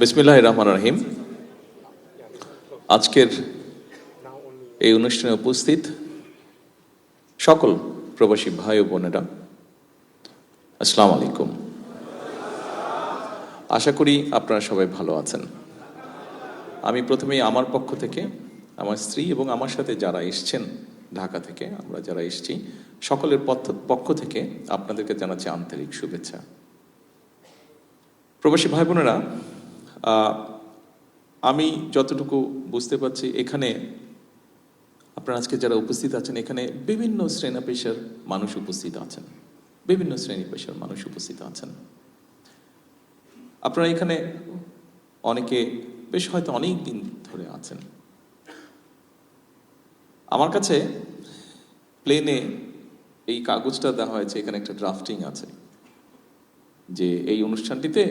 বিসমিল্লাহির রহমানির রহিম। আজকের এই অনুষ্ঠানে উপস্থিত সকল প্রবাসী ভাই ও বোনেরা, আসসালামু আলাইকুম। আশা করি আপনারা সবাই ভালো আছেন। আমি প্রথমেই আমার পক্ষ থেকে, আমার স্ত্রী এবং আমার সাথে যারা এসছেন ঢাকা থেকে, আমরা যারা এসেছি সকলের পক্ষ থেকে আপনাদেরকে জানাচ্ছি আন্তরিক শুভেচ্ছা। প্রবাসী ভাই বোনেরা, আমি যতটুকু বুঝতে পারছি এখানে আপনারা আজকে যারা উপস্থিত আছেন, এখানে বিভিন্ন শ্রেণী পেশার মানুষ উপস্থিত আছেন, বিভিন্ন শ্রেণী পেশার মানুষ উপস্থিত আছেন। আপনারা এখানে অনেকে বেশ হয়তো অনেক দিন ধরে আছেন। আমার কাছে প্লেনে এই কাগজটা দেওয়া হয়েছে, এখানে একটা ড্রাফটিং আছে যে এই অনুষ্ঠানটিতে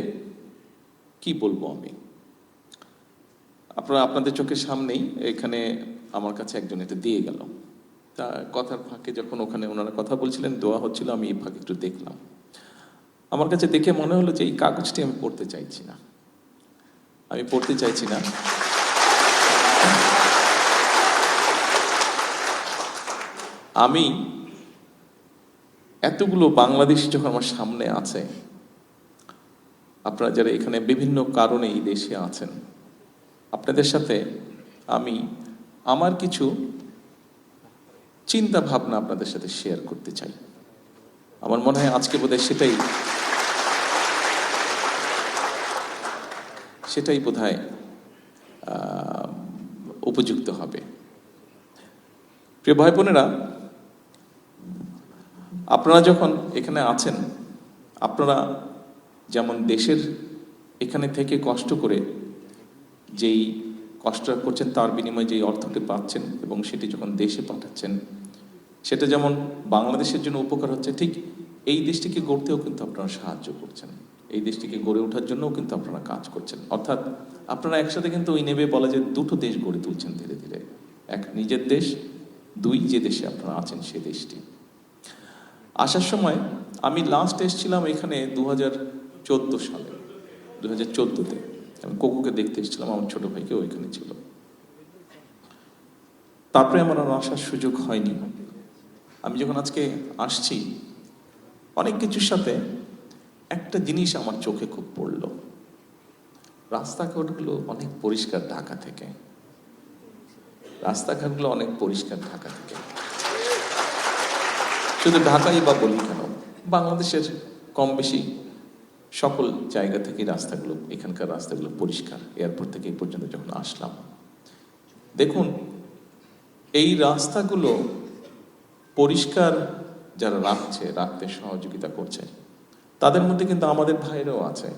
কি বলবো আমি। আপনারা আপনাদের চোখের সামনেই এখানে আমার কাছে একজন এটা দিয়ে গেল। তা কথার ফাঁকে যখন ওখানে ওনারা কথা বলছিলেন, দোয়া হচ্ছিল, আমি এই ফাঁকে একটু দেখলাম। আমার কাছে দেখে মনে হলো যে এই কাগজটি আমি পড়তে চাইছি না, আমি পড়তে চাইছি না। আমি এতগুলো বাংলাদেশি যখন আমার সামনে আছে, আপনারা যারা এখানে বিভিন্ন কারণে এই দেশে আছেন, আপনাদের সাথে আমি আমার কিছু চিন্তা ভাবনা আপনাদের সাথে শেয়ার করতে চাই। আমার মনে হয় আজকে বোধহয় সেটাই বোধহয় উপযুক্ত হবে। প্রিয় ভাই বোনেরা, আপনারা যখন এখানে আছেন, আপনারা যেমন দেশের এখানে থেকে কষ্ট করে যেই কষ্টটা করছেন তার বিনিময়ে যেই অর্থটি পাচ্ছেন এবং সেটি যখন দেশে পাঠাচ্ছেন, সেটা যেমন বাংলাদেশের জন্য উপকার হচ্ছে, ঠিক এই দেশটিকে গড়তেও কিন্তু আপনারা সাহায্য করছেন, এই দেশটিকে গড়ে ওঠার জন্যও কিন্তু আপনারা কাজ করছেন। অর্থাৎ আপনারা একসাথে কিন্তু ওই নেবে বলা যায় দুটো দেশ গড়ে তুলছেন ধীরে ধীরে। এক নিজের দেশ, দুই যে দেশে আপনারা আছেন সে দেশটি। আসার সময় আমি লাস্ট এসেছিলাম এখানে 2014 সালে, 2014-তে আমি কোকুকে দেখতে এসেছিলাম, আমার ছোট ভাইকে ওইখানে ছিল। তারপরে আমার আর আসার সুযোগ হয়নি। আমি যখন আজকে আসছি, অনেক কিছুর সাথে একটা জিনিস আমার চোখে খুব পড়ল। রাস্তাঘাটগুলো অনেক পরিষ্কার ঢাকা থেকে, রাস্তাঘাটগুলো অনেক পরিষ্কার ঢাকা থেকে। শুধু ঢাকাই বা বলি কেন, বাংলাদেশের কম বেশি সকল জায়গা থেকে রাস্তাগুলো, এখানকার রাস্তাগুলো পরিষ্কার। এয়ারপোর্ট থেকে এই পর্যন্ত যখন আসলাম, দেখুন এই রাস্তাগুলো পরিষ্কার যারা রাখতে সহযোগিতা করছে, তাদের মধ্যে কিন্তু আমাদের ভাইরাও আছে।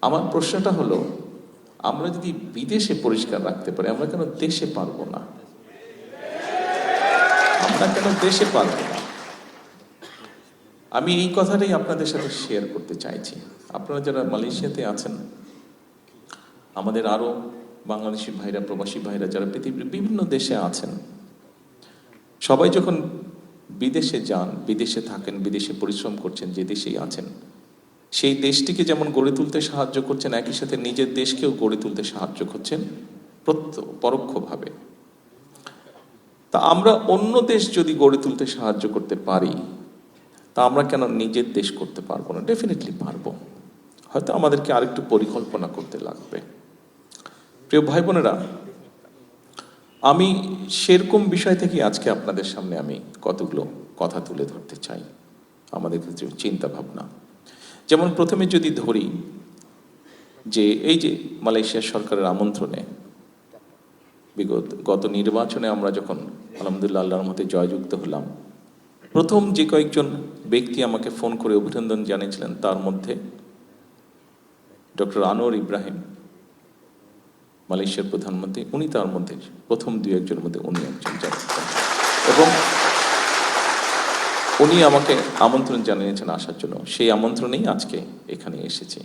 আমার প্রশ্নটা হলো, আমরা যদি বিদেশে পরিষ্কার রাখতে পারি, আমরা কেন দেশে পারবো না? আমরা কেন দেশে পারবো না? আমি এই কথাটাই আপনাদের সাথে শেয়ার করতে চাইছি। আপনারা যারা মালয়েশিয়াতে আছেন, আমাদের আরো বাংলাদেশি ভাইরা, প্রবাসী ভাইরা যারা পৃথিবীর বিভিন্ন দেশে আছেন, সবাই যখন বিদেশে যান, বিদেশে থাকেন, বিদেশে পরিশ্রম করছেন, যে দেশেই আছেন, সেই দেশটিকে যেমন গড়ে তুলতে সাহায্য করছেন, একই সাথে নিজের দেশকেও গড়ে তুলতে সাহায্য করছেন পরোক্ষভাবে। তা আমরা অন্য দেশ যদি গড়ে তুলতে সাহায্য করতে পারি, তা আমরা কেন নিজের দেশ করতে পারবো না? ডেফিনেটলি পারবো। হয়তো আমাদেরকে আরেকটু পরিকল্পনা করতে লাগবে। প্রিয় ভাই বোনেরা, আমি সেরকম বিষয় থেকে আজকে আপনাদের সামনে আমি কতগুলো কথা তুলে ধরতে চাই, আমাদের কিছু চিন্তা ভাবনা। যেমন প্রথমে যদি ধরি যে এই যে মালয়েশিয়া সরকারের আমন্ত্রণে গত নির্বাচনে আমরা যখন আলহামদুলিল্লাহ আল্লাহর মতে জয়যুক্ত হলাম, প্রথম যে কয়েকজন ব্যক্তি আমাকে ফোন করে অভিনন্দন জানিয়েছিলেন, তার মধ্যে ডক্টর আনোয়ার ইব্রাহিম, মালয়েশিয়ার প্রধানমন্ত্রী, উনি তার মধ্যে প্রথম দুই একজনের মধ্যে উনি একজন জানিয়েছেন এবং উনি আমাকে আমন্ত্রণ জানিয়েছেন আসার জন্য। সেই আমন্ত্রণেই আজকে এখানে এসেছি।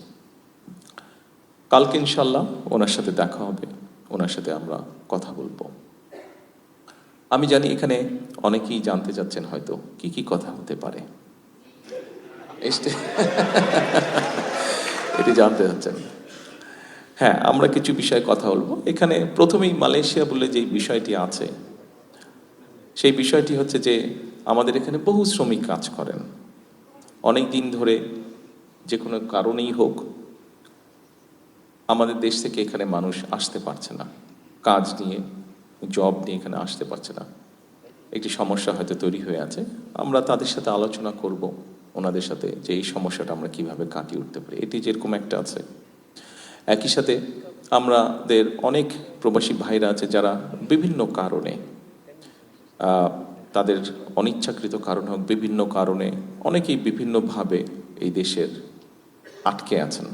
কালকে ইনশাল্লাহ ওনার সাথে দেখা হবে, ওনার সাথে আমরা কথা বলবো। আমি জানি এখানে অনেকেই জানতে চাচ্ছেন হয়তো কি কি কথা হতে পারে। এটি জানতে চাচ্ছেন। হ্যাঁ, আমরা কিছু বিষয়ে কথা বলবো। এখানে প্রথমেই মালয়েশিয়া বলে যে বিষয়টি আছে, সেই বিষয়টি হচ্ছে যে আমাদের এখানে বহু শ্রমিক কাজ করেন অনেক দিন ধরে, যে কোনো কারণেই হোক আমাদের দেশ থেকে এখানে মানুষ আসতে পারছে না, কাজ নিয়ে জব নিয়ে এখানে আসতে পারছে না। একটি সমস্যা হয়তো তৈরি হয়ে আছে, আমরা তাদের সাথে আলোচনা করব ওনাদের সাথে যে এই সমস্যাটা আমরা কিভাবে কাটিয়ে উঠতে পারি, এটি যেরকম একটা আছে। একই সাথে আমাদের অনেক প্রবাসী ভাইরা আছে যারা বিভিন্ন কারণে, তাদের অনিচ্ছাকৃত কারণ হোক, বিভিন্ন কারণে অনেকেই বিভিন্নভাবে এই দেশের আটকে আছেন,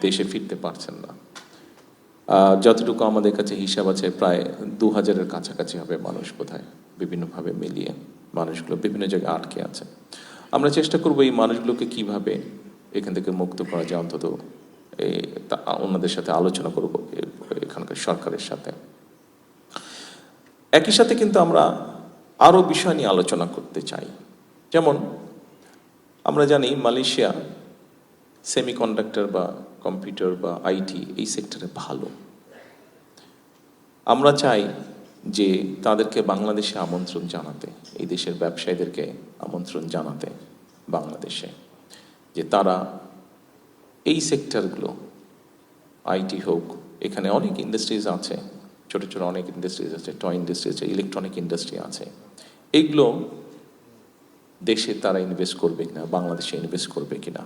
দেশে ফিরতে পারছেন না। যতটুকু আমাদের কাছে হিসাব আছে প্রায় 2000-এর কাছাকাছি হবে মানুষ, বোধহয় বিভিন্নভাবে মিলিয়ে মানুষগুলো বিভিন্ন জায়গায় আটকে আছে। আমরা চেষ্টা করব এই মানুষগুলোকে কিভাবে এখান থেকে মুক্ত করা যায়, অন্তত ওনাদের সাথে আলোচনা করব এখানকার সরকারের সাথে। একই সাথে কিন্তু আমরা আরও বিষয় নিয়ে আলোচনা করতে চাই। যেমন আমরা জানি মালয়েশিয়া সেমিকন্ডাক্টর বা কম্পিউটার বা আইটি এই সেক্টরে ভালো। আমরা চাই যে তাদেরকে বাংলাদেশে আমন্ত্রণ জানাতে, এই দেশের ব্যবসায়ীদেরকে আমন্ত্রণ জানাতে বাংলাদেশে, যে তারা এই সেক্টরগুলো, আইটি হোক, এখানে অনেক ইন্ডাস্ট্রিজ আছে, ছোট ছোট অনেক ইন্ডাস্ট্রিজ আছে, টয় ইন্ডাস্ট্রি আছে, ইলেকট্রনিক ইন্ডাস্ট্রি আছে, এইগুলো দেশে তারা ইনভেস্ট করবে কিনা, বাংলাদেশে ইনভেস্ট করবে কিনা।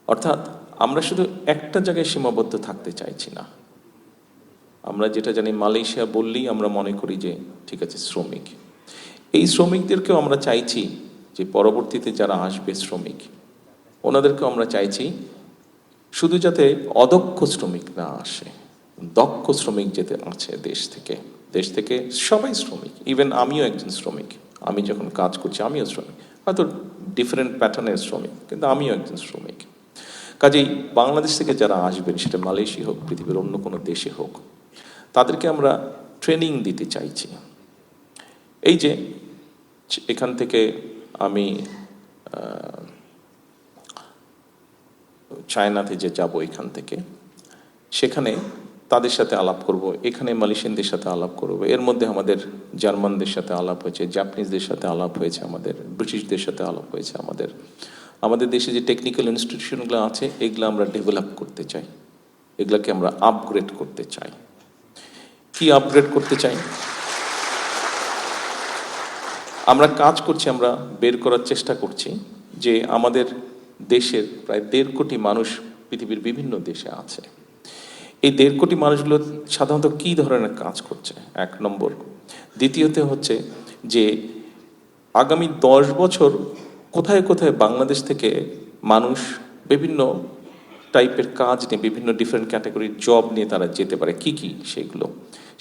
অর্থাৎ আমরা শুধু একটা জায়গায় সীমাবদ্ধ থাকতে চাইছি না। আমরা যেটা জানি, মালয়েশিয়া বললেই আমরা মনে করি যে ঠিক আছে শ্রমিক, এই শ্রমিকদেরকেও আমরা চাইছি যে পরবর্তীতে যারা আসবে শ্রমিক, ওনাদেরকেও আমরা চাইছি শুধু যাতে অদক্ষ শ্রমিক না আসে, দক্ষ শ্রমিক যেতে আছে দেশ থেকে সবাই শ্রমিক। ইভেন আমিও একজন শ্রমিক, আমি যখন কাজ করছি আমিও শ্রমিক, হয়তো ডিফারেন্ট প্যাটার্নের শ্রমিক, কিন্তু আমিও একজন শ্রমিক। কাজেই বাংলাদেশ থেকে যারা আসবেন, সেটা মালয়েশিয়া হোক, পৃথিবীর অন্য কোনো দেশে হোক, তাদেরকে আমরা ট্রেনিং দিতে চাইছি। এই যে এখান থেকে আমি চায়নাতে যে যাব, এখান থেকে সেখানে তাদের সাথে আলাপ করব, এখানে মালয়েশিয়ানদের সাথে আলাপ করব, এর মধ্যে আমাদের জার্মানদের সাথে আলাপ হয়েছে, জাপানিজদের সাথে আলাপ হয়েছে, আমাদের ব্রিটিশদের সাথে আলাপ হয়েছে। আমাদের দেশে যে টেকনিক্যাল ইনস্টিটিউশনগুলো আছে, এগুলো আমরা ডেভেলপ করতে চাই, এগুলোকে আমরা আপগ্রেড করতে চাই। কি আপগ্রেড করতে চাই? আমরা কাজ করছি, আমরা বের করার চেষ্টা করছি যে আমাদের দেশের প্রায় 1.5 কোটি মানুষ পৃথিবীর বিভিন্ন দেশে আছে। এই 1.5 কোটি মানুষগুলো সাধারণত কি ধরনের কাজ করছে, 1 নম্বর। দ্বিতীয়ত হচ্ছে যে আগামী 10 বছর কোথায় কোথায় বাংলাদেশ থেকে মানুষ বিভিন্ন টাইপের কাজ নিয়ে, বিভিন্ন ডিফারেন্ট ক্যাটাগরির জব নিয়ে তারা যেতে পারে, কি সেগুলো,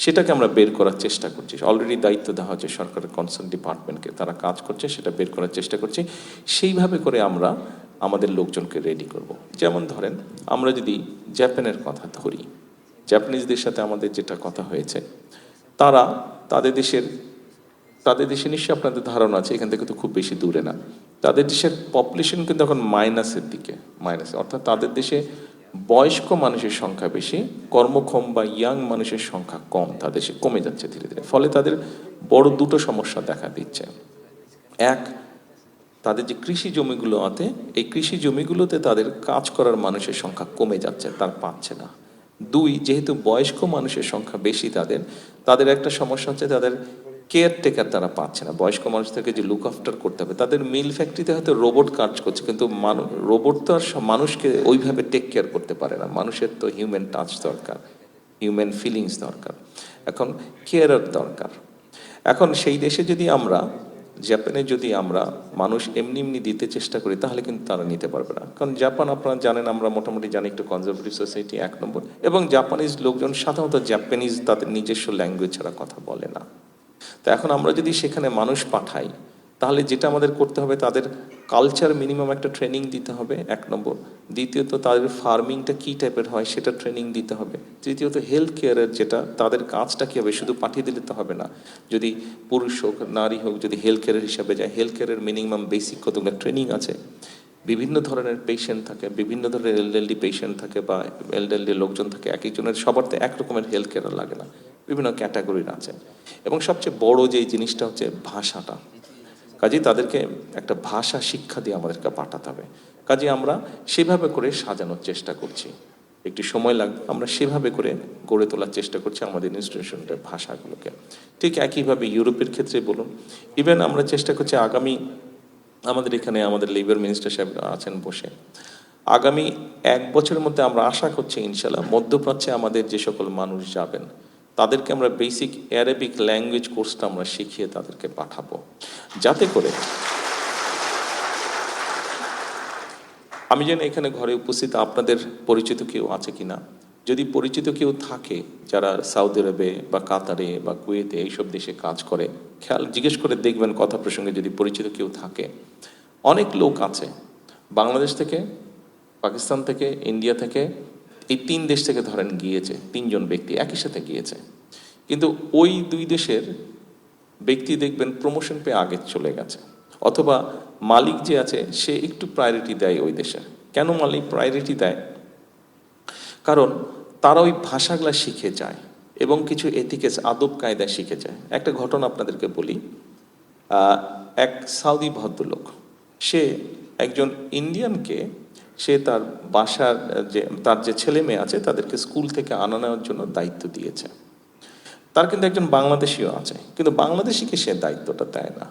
সেটাকে আমরা বের করার চেষ্টা করছি। অলরেডি দায়িত্ব দেওয়া হচ্ছে সরকারের কনসার্ন ডিপার্টমেন্টকে, তারা কাজ করছে, সেটা বের করার চেষ্টা করছি। সেইভাবে করে আমরা আমাদের লোকজনকে রেডি করব। যেমন ধরেন, আমরা যদি জাপানের কথা ধরি, জাপানিজদের সাথে আমাদের যেটা কথা হয়েছে, তারা তাদের দেশে নিশ্চয়ই আপনাদের ধারণা আছে, এখান থেকে তো খুব বেশি দূরে না, তাদের দেশের পপুলেশন কিন্তু এখন মাইনাসের দিকে, অর্থাৎ তাদের দেশে বয়স্ক মানুষের সংখ্যা বেশি, কর্মক্ষম বা ইয়াং মানুষের সংখ্যা কম, তাদের দেশে কমে যাচ্ছে ধীরে ধীরে। ফলে তাদের বড় দুটো সমস্যা দেখা দিচ্ছে। এক, তাদের যে কৃষি জমিগুলো আছে, এই কৃষি জমিগুলোতে তাদের কাজ করার মানুষের সংখ্যা কমে যাচ্ছে, তার পাচ্ছে না। 2, যেহেতু বয়স্ক মানুষের সংখ্যা বেশি, তাদের একটা সমস্যা হচ্ছে তাদের কেয়ারটেকার তারা পাচ্ছে না। বয়স্ক মানুষদেরকে যে লুক আফটার করতে হবে, তাদের মিল ফ্যাক্টরিতে হয়তো রোবট কাজ করছে, কিন্তু রোবট তো আর মানুষকে ওইভাবে টেক কেয়ার করতে পারে না। মানুষের তো হিউম্যান টাচ দরকার, হিউম্যান ফিলিংস দরকার, এখন কেয়ারার দরকার। এখন সেই দেশে যদি আমরা, জাপানে যদি আমরা মানুষ এমনি দিতে চেষ্টা করি, তাহলে কিন্তু তারা নিতে পারবে না। কারণ জাপান, আপনারা জানেন, আমরা মোটামুটি জানি, একটু কনজারভেটিভ সোসাইটি 1 নম্বর, এবং জাপানিজ লোকজন সাধারণত জাপানিজ তাদের নিজস্ব ল্যাঙ্গুয়েজ ছাড়া কথা বলে না। তো এখন আমরা যদি সেখানে মানুষ পাঠাই, তাহলে যেটা আমাদের করতে হবে, তাদের কালচার মিনিমাম একটা ট্রেনিং দিতে হবে, 1 নম্বর। দ্বিতীয়ত, তাদের ফার্মিংটা কী টাইপের হয় সেটা ট্রেনিং দিতে হবে। তৃতীয়ত, হেলথ কেয়ারের যেটা, তাদের কাজটা কী হবে, শুধু পাঠিয়ে দিলে তো হবে না। যদি পুরুষ হোক, নারী হোক, যদি হেলথ কেয়ারের হিসাবে যায়, হেলথ কেয়ারের মিনিমাম বেসিক কতগুলো ট্রেনিং আছে, বিভিন্ন ধরনের পেশেন্ট থাকে, বিভিন্ন ধরনের এলডারলি পেশেন্ট থাকে বা এলডারলি লোকজন থাকে, এক একজনের সবার তো এক রকমের হেলথ কেয়ার লাগে না, বিভিন্ন ক্যাটাগরির আছে। এবং সবচেয়ে বড় যে জিনিসটা হচ্ছে ভাষাটা। কাজেই তাদেরকে একটা ভাষা শিক্ষা দিয়ে আমাদেরকে পাঠাতে হবে। কাজে আমরা সেভাবে করে সাজানোর চেষ্টা করছি। একটু সময় লাগবে, আমরা সেভাবে করে গড়ে তোলার চেষ্টা করছি আমাদের ইনস্টিটিউশনের ভাষাগুলোকে। ঠিক একইভাবে ইউরোপের ক্ষেত্রে বলুন, ইভেন আমরা চেষ্টা করছি আগামী, আমাদের এখানে আমাদের লেবার মিনিস্টার সাহেব আছেন বসে, আগামী 1 বছরের মধ্যে আমরা আশা করছি ইনশাল্লাহ মধ্যপ্রাচ্যে আমাদের যে সকল মানুষ যাবেন তাদেরকে আমরা বেসিক অ্যারাবিক ল্যাঙ্গুয়েজ কোর্সটা আমরা শিখিয়ে তাদেরকে পাঠাবো, যাতে করে আমি জানি এখানে ঘরে উপস্থিত আপনাদের পরিচিত কেউ আছে কিনা, যদি পরিচিত কেউ থাকে যারা সৌদি আরবে বা কাতারে বা কুয়েতে এইসব দেশে কাজ করে, জিজ্ঞেস করে দেখবেন কথা প্রসঙ্গে যদি পরিচিত কেউ থাকে। অনেক লোক আছে বাংলাদেশ থেকে, পাকিস্তান থেকে, ইন্ডিয়া থেকে, এই 3 দেশ থেকে ধরেন গিয়েছে, 3 জন ব্যক্তি একই সাথে গিয়েছে, কিন্তু ওই 2 দেশের ব্যক্তি দেখবেন প্রমোশন পেয়ে আগে চলে গেছে, অথবা মালিক যে আছে সে একটু প্রায়োরিটি দেয় ওই দেশের। কেন মালিক প্রায়োরিটি দেয়? কারণ তারা ওই ভাষাগুলো শিখে যায় এবং কিছু এথিক্স আদব কায়দা শিখে যায়। একটা ঘটনা আপনাদেরকে বলি, এক সাউদি ভদ্রলোক, সে একজন ইন্ডিয়ানকে, সে তার বাসার তার যে ছেলে মেয়ে আছে তাদেরকে স্কুল থেকে আনা নেওয়ার জন্য দায়িত্ব দিয়েছে। তার কিন্তু একজন বাংলাদেশিও আছে, কিন্তু বাংলাদেশিকে সে দায়িত্বটা দেয় না,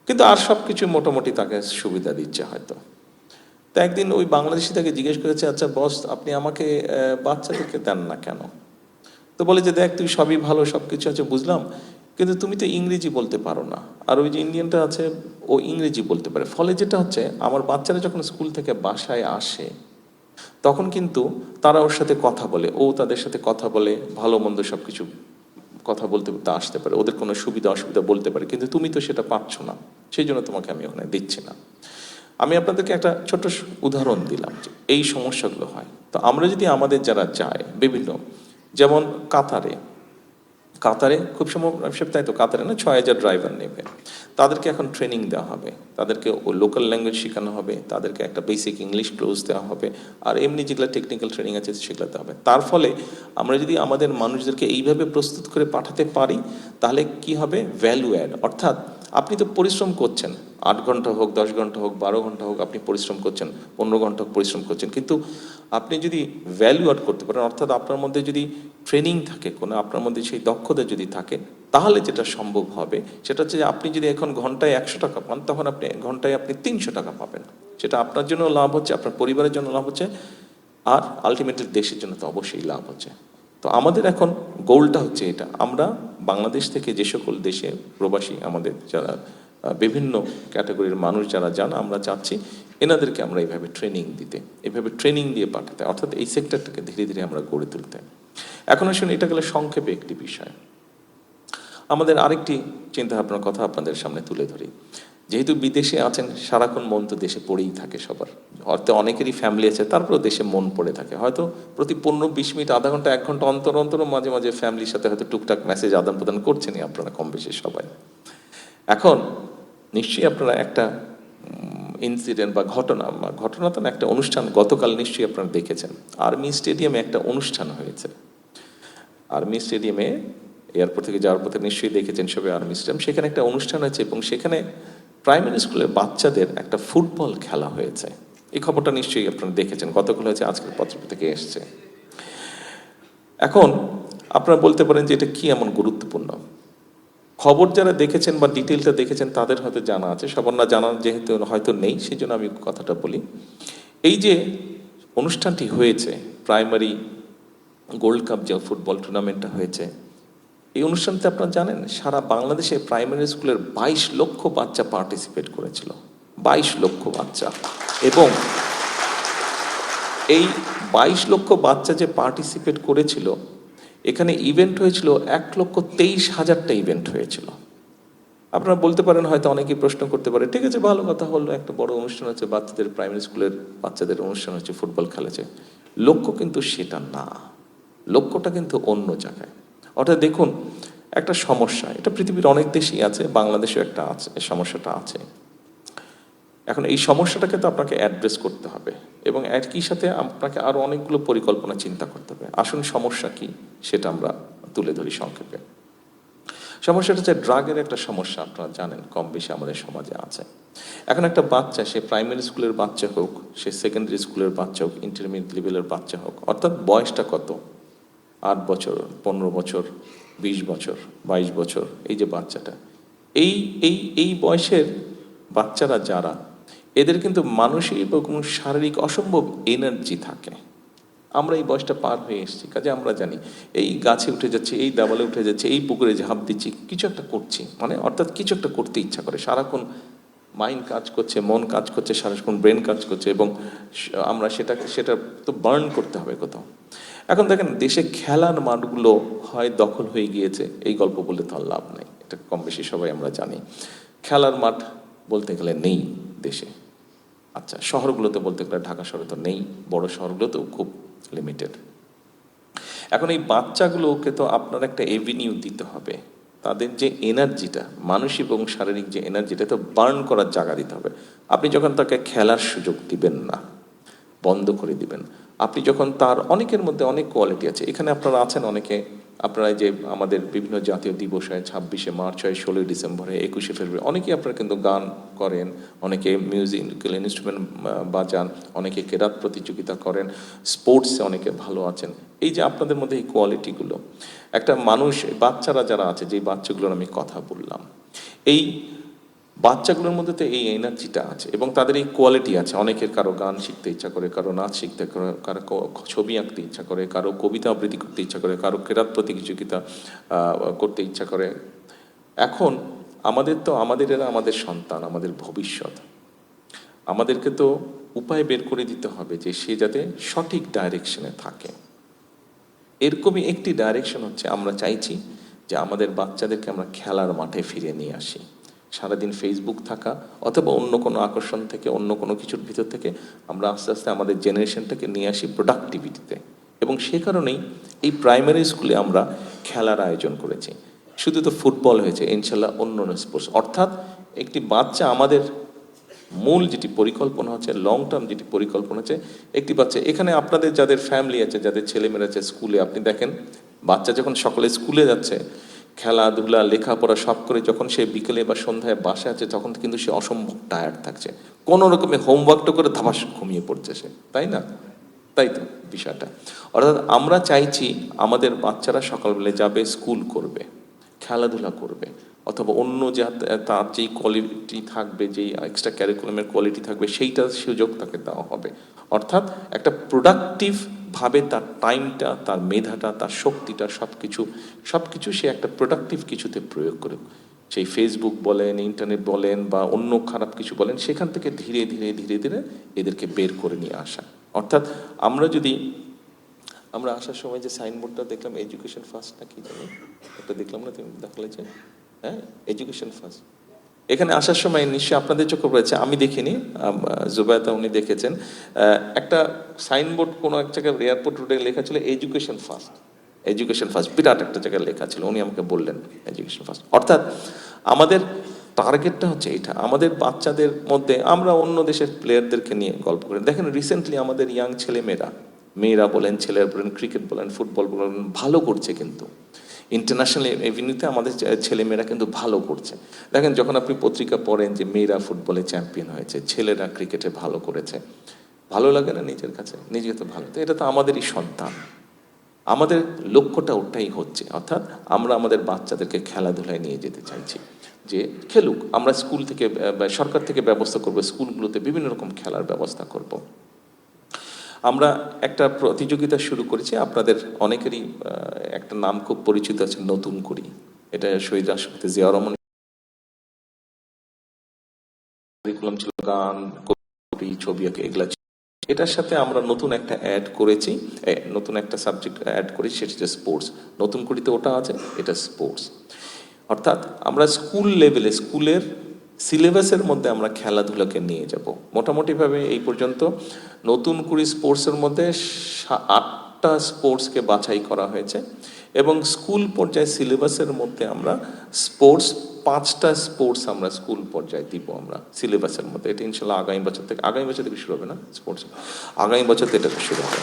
কিন্তু আর সব কিছু মোটামুটি তাকে সুবিধা দিচ্ছে হয়তো। তো একদিন ওই বাংলাদেশি তাকে জিজ্ঞেস করেছে, আচ্ছা বস, আপনি আমাকে বাচ্চাদেরকে দেন না কেন? তো বলে যে, দেখ তুই সবই ভালো, সব কিছু আছে বুঝলাম, কিন্তু তুমি তো ইংরেজি বলতে পারো না, আর ওই যে ইন্ডিয়ানটা আছে ও ইংরেজি বলতে পারে, ফলে যেটা হচ্ছে আমার বাচ্চারা যখন স্কুল থেকে বাসায় আসে তখন কিন্তু তারা ওর সাথে কথা বলে, ও তাদের সাথে কথা বলে, ভালো মন্দ সব কিছু কথা বলতে বলতে আসতে পারে, ওদের কোনো সুবিধা অসুবিধা বলতে পারে, কিন্তু তুমি তো সেটা পাচ্ছ না, সেই জন্য তোমাকে আমি ওখানে দিচ্ছি না। আমি আপনাদেরকে একটা ছোট্ট উদাহরণ দিলাম যে এই সমস্যাগুলো হয়। তো আমরা যদি আমাদের যারা যায় বিভিন্ন, যেমন কাতারে খুব সম্ভব তাই তো, কাতারে না 6,000 ড্রাইভার নেবে, তাদেরকে এখন ট্রেনিং দেওয়া হবে, তাদেরকে লোকাল ল্যাঙ্গুয়েজ শেখানো হবে, তাদেরকে একটা বেসিক ইংলিশ ক্লোজ দেওয়া হবে, আর এমনি যেগুলো টেকনিক্যাল ট্রেনিং আছে সেগুলো দেওয়া হবে। তার ফলে আমরা যদি আমাদের মানুষদেরকে এইভাবে প্রস্তুত করে পাঠাতে পারি তাহলে কি হবে, ভ্যালু অ্যাড। অর্থাৎ আপনি তো পরিশ্রম করছেন, 8 ঘন্টা হোক, 10 ঘন্টা হোক, 12 ঘন্টা হোক, আপনি পরিশ্রম করছেন, 15 ঘন্টা হোক পরিশ্রম করছেন, কিন্তু আপনি যদি ভ্যালু অ্যাড করতে পারেন, অর্থাৎ আপনার মধ্যে যদি ট্রেনিং থাকে কোনো, আপনার মধ্যে সেই দক্ষতা যদি থাকে, তাহলে যেটা সম্ভব হবে সেটা হচ্ছে যে আপনি যদি এখন ঘন্টায় 100 টাকা পান, তখন আপনি ঘন্টায় 300 টাকা পাবেন। সেটা আপনার জন্য লাভ হচ্ছে, আপনার পরিবারের জন্য লাভ হচ্ছে, আর আলটিমেটলি দেশের জন্য তো অবশ্যই লাভ হচ্ছে। তো আমাদের এখন গোলটা হচ্ছে এটা, আমরা বাংলাদেশ থেকে যে সকল দেশে প্রবাসী আমাদের যারা বিভিন্ন ক্যাটাগরির মানুষ যারা যান, আমরা চাচ্ছি এনাদেরকে আমরা এইভাবে ট্রেনিং দিতে, এইভাবে ট্রেনিং দিয়ে পাঠাতে, অর্থাৎ এই সেক্টরটাকে ধীরে ধীরে আমরা গড়ে তুলতে। এখন আসলে এটা গেলে সংক্ষেপে একটি বিষয়, আমাদের আরেকটি চিন্তা ভাবনার কথা আপনাদের সামনে তুলে ধরি। যেহেতু বিদেশে আছেন, সারাক্ষণ মন তো দেশে পড়েই থাকে সবার, হয়তো অনেকেরই ফ্যামিলি আছে, তারপরেও দেশে মন পড়ে থাকে, হয়তো প্রতি 15-20 মিনিট, আধা ঘন্টা, 1 ঘন্টা অন্তর অন্তর মাঝে মাঝে ফ্যামিলির সাথে হয়তো টুকটাক মেসেজ আদান প্রদান করছেনই আপনারা কম বেশি সবাই। এখন নিশ্চয়ই আপনারা একটা ইনসিডেন্ট বা ঘটনা তো না, একটা অনুষ্ঠান গতকাল নিশ্চয়ই আপনারা দেখেছেন, আর্মি স্টেডিয়ামে একটা অনুষ্ঠান হয়েছে। আর্মি স্টেডিয়ামে এয়ারপোর্ট থেকে যাওয়ার পথে নিশ্চয়ই দেখেছেন সবাই আর্মি স্টেডিয়াম, সেখানে একটা অনুষ্ঠান হয়েছে এবং সেখানে প্রাইমারি স্কুলের বাচ্চাদের একটা ফুটবল খেলা হয়েছে। এই খবরটা নিশ্চয়ই আপনারা দেখেছেন, গতকাল হয়েছে, আজকের পত্র থেকে এসছে। এখন আপনারা বলতে পারেন যে এটা কি এমন গুরুত্বপূর্ণ খবর? যারা দেখেছেন বা ডিটেলটা দেখেছেন তাদের হয়তো জানা আছে, সবার না জানা যেহেতু হয়তো নেই, সেই জন্য আমি কথাটা বলি। এই যে অনুষ্ঠানটি হয়েছে, প্রাইমারি গোল্ড কাপ যে ফুটবল টুর্নামেন্টটা হয়েছে, এই অনুষ্ঠানতে আপনারা জানেন সারা বাংলাদেশে প্রাইমারি স্কুলের 22 লক্ষ বাচ্চা পার্টিসিপেট করেছিল, 22 লক্ষ বাচ্চা। এবং এই 22 লক্ষ বাচ্চা যে পার্টিসিপেট করেছিল, এখানে ইভেন্ট হয়েছিল 1,23,000টা ইভেন্ট হয়েছিল। আপনারা বলতে পারেন, হয়তো অনেকেই প্রশ্ন করতে পারে, ঠিক আছে ভালো কথা হলো, একটা বড় অনুষ্ঠান হচ্ছে, বাচ্চাদের প্রাইমারি স্কুলের বাচ্চাদের অনুষ্ঠান হচ্ছে, ফুটবল খেলেছে। লক্ষ্য কিন্তু সেটা না, লক্ষ্যটা কিন্তু অন্য জায়গায়। অর্থাৎ দেখুন, একটা সমস্যা, এটা পৃথিবীর অনেক দেশেই আছে, বাংলাদেশেও একটা আছে, সমস্যাটা আছে। এখন এই সমস্যাটাকে তো আপনাকে অ্যাড্রেস করতে হবে এবং একই সাথে আপনাকে আরো অনেকগুলো পরিকল্পনা চিন্তা করতে হবে। আসুন সমস্যা কি সেটা আমরা তুলে ধরি সংক্ষেপে। সমস্যাটা হচ্ছে ড্রাগের একটা সমস্যা, আপনারা জানেন কম বেশি আমাদের সমাজে আছে। এখন একটা বাচ্চা, সে প্রাইমারি স্কুলের বাচ্চা হোক, সে সেকেন্ডারি স্কুলের বাচ্চা হোক, ইন্টারমিডিয়েট লেভেলের বাচ্চা হোক, অর্থাৎ বয়সটা কত, 8 বছর, 15 বছর, 20 বছর, 22 বছর, এই যে বাচ্চাটা, এই এই এই বয়সের বাচ্চারা যারা, এদের কিন্তু মানসিক এবং শারীরিক অসম্ভব এনার্জি থাকে। আমরা এই বয়সটা পার হয়ে এসেছি, কাজে আমরা জানি এই গাছে উঠে যাচ্ছে, এই দেওয়ালে উঠে যাচ্ছে, এই পুকুরে ঝাঁপ দিচ্ছি, কিছু একটা করছি, মানে অর্থাৎ কিছু একটা করতে ইচ্ছা করে, সারাক্ষণ মাইন্ড কাজ করছে, মন কাজ করছে, সারাক্ষণ ব্রেন কাজ করছে, এবং আমরা সেটা তো বার্ন করতে হবে কোথাও। এখন দেখেন দেশে খেলার মাঠগুলো হয় দখল হয়ে গিয়েছে, এই গল্প বলে তো আর লাভ নেই, এটা কম বেশি সবাই আমরা জানি। খেলার মাঠ বলতে গেলে নেই দেশে। আচ্ছা, শহরগুলোতে বলতে গেলে ঢাকা শহরে তো নেই, বড় শহরগুলোতেও খুব লিমিটেড। এখন এই বাচ্চাগুলোকে তো আপনার একটা এভিনিউ দিতে হবে, তাদের যে এনার্জিটা, মানসিক এবং শারীরিক যে এনার্জিটা, তো বার্ন করার জায়গা দিতে হবে। আপনি যখন তাকে খেলার সুযোগ দিবেন না, বন্ধ করে দিবেন, আপনি যখন তার, অনেকের মধ্যে অনেক কোয়ালিটি আছে, এখানে আপনারা আছেন অনেকে, আপনারা যে আমাদের বিভিন্ন জাতীয় দিবস হয়, 26শে মার্চ হয়, 16ই ডিসেম্বর হয়, 21শে ফেব্রুয়ারি, অনেকেই আপনারা কিন্তু গান করেন, অনেকে মিউজিক্যাল ইনস্ট্রুমেন্ট বাজান, অনেকে কেরাত প্রতিযোগিতা করেন, স্পোর্টসে অনেকে ভালো আছেন। এই যে আপনাদের মধ্যে এই কোয়ালিটিগুলো, একটা মানুষ, বাচ্চারা যারা আছে, যেই বাচ্চাগুলোর আমি কথা বললাম, এই বাচ্চাগুলোর মধ্যে তো এই এনার্জিটা আছে এবং তাদের এই কোয়ালিটি আছে। অনেকের, কারো গান শিখতে ইচ্ছা করে, কারো নাচ শিখতে করে, কারো ছবি আঁকতে ইচ্ছা করে, কারো কবিতা আবৃত্তি করতে ইচ্ছা করে, কারো কেরাত প্রতিযোগিতা করতে ইচ্ছা করে। এখন আমাদের এরা আমাদের সন্তান, আমাদের ভবিষ্যৎ। আমাদেরকে তো উপায় বের করে দিতে হবে যে সে যাতে সঠিক ডাইরেকশনে থাকে। এরকমই একটি ডাইরেকশন হচ্ছে, আমরা চাইছি যে আমাদের বাচ্চাদেরকে আমরা খেলার মাঠে ফিরে নিয়ে আসি। সারাদিন ফেসবুক থাকা অথবা অন্য কোনো আকর্ষণ থেকে, অন্য কোনো কিছুর ভিতর থেকে আমরা আস্তে আস্তে আমাদের জেনারেশনটাকে নিয়ে আসি প্রোডাক্টিভিটিতে। এবং সে কারণেই এই প্রাইমারি স্কুলে আমরা খেলার আয়োজন করেছি। শুধু তো ফুটবল হয়েছে, ইনশাল্লাহ অন্য স্পোর্টস, অর্থাৎ একটি বাচ্চা, আমাদের মূল যেটি পরিকল্পনা হচ্ছে, লং টার্ম যেটি পরিকল্পনা হচ্ছে, একটি বাচ্চা, এখানে আপনাদের যাদের ফ্যামিলি আছে, যাদের ছেলেমেয়েরা আছে স্কুলে, আপনি দেখেন বাচ্চা যখন সকালে স্কুলে যাচ্ছে, খেলাধুলা লেখাপড়া সব করে যখন সে বিকেলে বা সন্ধ্যায় বাসে আছে, তখন কিন্তু সে অসম্ভব টায়ার্ড থাকছে, কোনো রকমের হোমওয়ার্কটা করে ধাপাস ঘুমিয়ে পড়ছে সে, তাই না? তাই তো বিষয়টা। অর্থাৎ আমরা চাইছি আমাদের বাচ্চারা সকালবেলা যাবে, স্কুল করবে, খেলাধুলা করবে, অথবা অন্য যা তার যেই কোয়ালিটি থাকবে, যেই এক্সট্রা ক্যারিকুলামের কোয়ালিটি থাকবে, সেইটার সুযোগ তাকে দেওয়া হবে। অর্থাৎ একটা প্রোডাক্টিভ ভাবে তার টাইমটা, তার মেধাটা, তার শক্তিটা, সব কিছু সে একটা প্রোডাক্টিভ কিছুতে প্রয়োগ করুক। সেই ফেসবুক বলেন, ইন্টারনেট বলেন, বা অন্য খারাপ কিছু বলেন, সেখান থেকে ধীরে ধীরে ধীরে ধীরে এদেরকে বের করে নিয়ে আসা। অর্থাৎ আমরা আসার সময় যে সাইনবোর্ডটা দেখলাম, এডুকেশন ফার্স্ট না কি জানি একটা দেখলাম না, তুমি দেখালে যে, হ্যাঁ, এডুকেশন ফার্স্ট, এখানে আসার সময় নিশ্চয়ই আপনাদের চোখে পড়েছে, আমি দেখিনি, জুবায়দা উনি দেখেছেন, একটা সাইনবোর্ড কোনো এক জায়গায় এয়ারপোর্ট রোডে লেখা ছিল এডুকেশন ফার্স্ট, এডুকেশন ফার্স্ট, বিরাট একটা জায়গায় লেখা ছিল, উনি আমাকে বললেন এডুকেশন ফার্স্ট। অর্থাৎ আমাদের টার্গেটটা হচ্ছে এটা। আমাদের বাচ্চাদের মধ্যে, আমরা অন্য দেশের প্লেয়ারদেরকে নিয়ে গল্প করি, দেখেন রিসেন্টলি আমাদের ইয়াং মেয়েরা বলেন, ছেলেরা বলেন, ক্রিকেট বলেন, ফুটবল বলেন, ভালো করছে, কিন্তু ইন্টারন্যাশনাল এভিনিউতে আমাদের ছেলেমেয়েরা কিন্তু ভালো করছে। দেখেন যখন আপনি পত্রিকা পড়েন যে মেয়েরা ফুটবলে চ্যাম্পিয়ন হয়েছে, ছেলেরা ক্রিকেটে ভালো করেছে, ভালো লাগে না নিজের কাছে? নিজে তো ভালো, তো এটা তো আমাদেরই সন্তান। আমাদের লক্ষ্যটা ওটাই হচ্ছে, অর্থাৎ আমরা আমাদের বাচ্চাদেরকে খেলাধুলায় নিয়ে যেতে চাইছি, যে খেলুক। আমরা স্কুল থেকে, সরকার থেকে ব্যবস্থা করবো, স্কুলগুলোতে বিভিন্ন রকম খেলার ব্যবস্থা করব। আমরা একটা প্রতিযোগিতা শুরু করেছি, আপনাদের অনেকেরই একটা নাম খুব পরিচিত আছে, নতুন করি। এটা শহীদ রাষ্ট্রপতি জিয়াউর রহমান কারিকুলাম ছিল, গান, কবি, ছবি আঁকা, এগুলা। এটার সাথে আমরা নতুন একটা অ্যাড করেছি, নতুন একটা সাবজেক্ট অ্যাড করেছি, সেটা হচ্ছে স্পোর্টস। নতুন করিতে ওটা আছে, এটা স্পোর্টস। অর্থাৎ আমরা স্কুল লেভেলে, স্কুলের সিলেবাসের মধ্যে আমরা খেলাধুলাকে নিয়ে যাব। মোটামুটিভাবে এই পর্যন্ত নতুন করে স্পোর্টসের মধ্যে 8টা স্পোর্টসকে বাছাই করা হয়েছে এবং স্কুল পর্যায়ে সিলেবাসের মধ্যে আমরা স্পোর্টস 5টা স্পোর্টস আমরা স্কুল পর্যায়ে দিব আমরা সিলেবাসের মধ্যে। এটা ইনশাল্লাহ আগামী বছর থেকে শুরু হবে না স্পোর্টস, আগামী বছর থেকে এটা শুরু হবে।